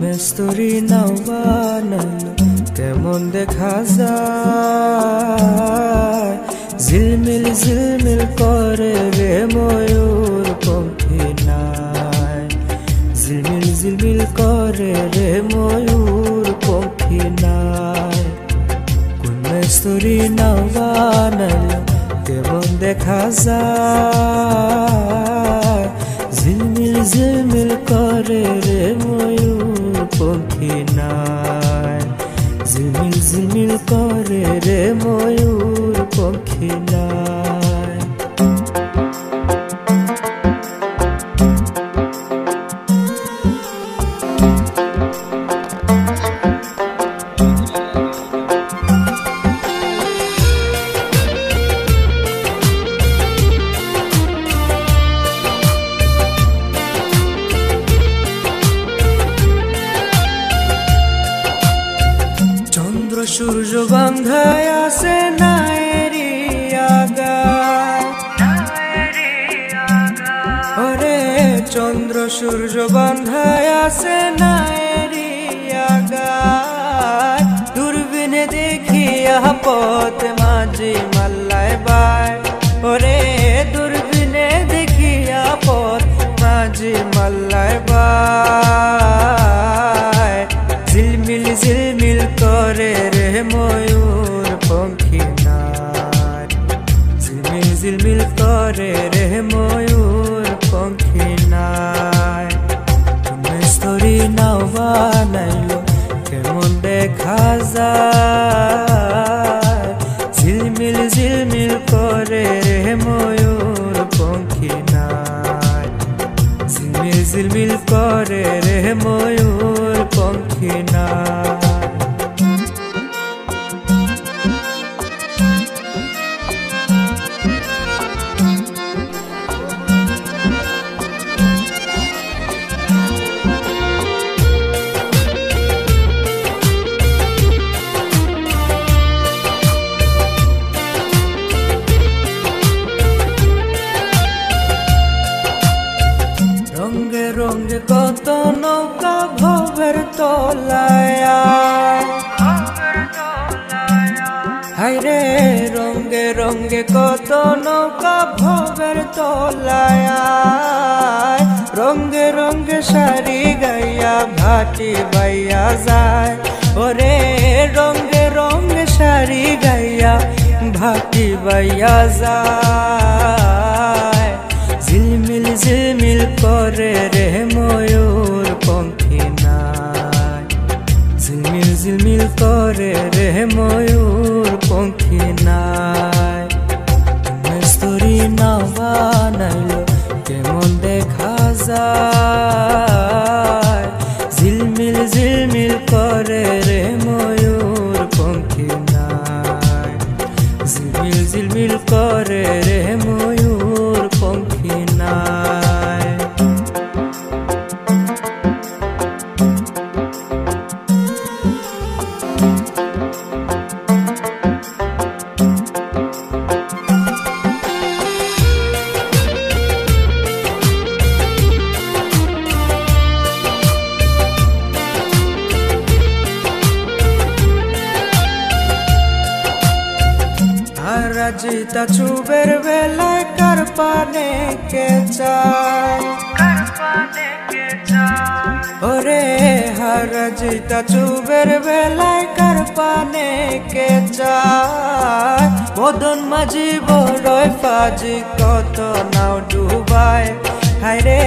মেস্তরি নাও বানালো কেমন দেখা যায়, ঝিলমিল ঝিলমিল করে রে ময়ূর পঙ্খী নাই, ঝিলমিল ঝিলমিল করে রে ময়ূর পঙ্খী নাই। কোন মেস্তরি নাও বানালো কেমন দেখা যায়, ঝিলমিল ঝিলমিল করে রে ময়ূর পঙ্খী নাই, ঝিলমিল ঝিলমিল করে রে ময়ূর পঙ্খী নাই। সূর্য বান্ধায় আছে নায়েরি আগা, ওরে চন্দ্র সূর্য বান্ধায় আছে নায়েরি আগা, দূরবীনে দেখিয়া পথ মাঝি মাল্লায় বাই, ওরে দূরবীনে দেখিয়া পথ মাঝি মাল্লায় বাই, ঝিলমিল ঝিলমিল করে রে ময়ূর পঙ্খী নাই, ঝিলমিল ঝিলমিল করে রে ময়ূর পঙ্খী নাই। মেস্তরি নাও বানাইলো কেমন দেখা যায়, ঝিলমিল ঝিলমিল করে রে ময়ূর পঙ্খী নাই, ঝিলমিল ঝিলমিল করে রে ময়ূর পঙ্খী নাই। রঙে রঙে কত নৌকা ভবের তলায়া, হায়রে রঙে রঙে কত নৌকা ভবের তলায়া, রঙে রঙে শাড়ি গাইয়া ভাটি বাইয়া যায়, ওরে রঙে রঙে শাড়ি গাইয়া ভাটি বাইয়া যায়, ঝিলমিল ঝিলমিল করে রে ময়ূর পঙ্খী নাই, ঝিলমিল ঝিলমিল করে রে ময়ূর পঙ্খী নাই। মেস্তরি নাও বানাইলো কেমন দেখা যায়, ঝিলমিল ঝিলমিল করে রে ময়ূর পঙ্খী নাই, ঝিলমিল ঝিলমিল করে রে ময়ূর পঙ্খী নাই। রাজিতা চুবের বেলায় কার পানে কে চায়, ওরে হারাজিতা চুবের বেলায় কার পানে কে চায়, মদন মাঝি বড়ই ফাজি কত নাও ডুবায়, হায়রে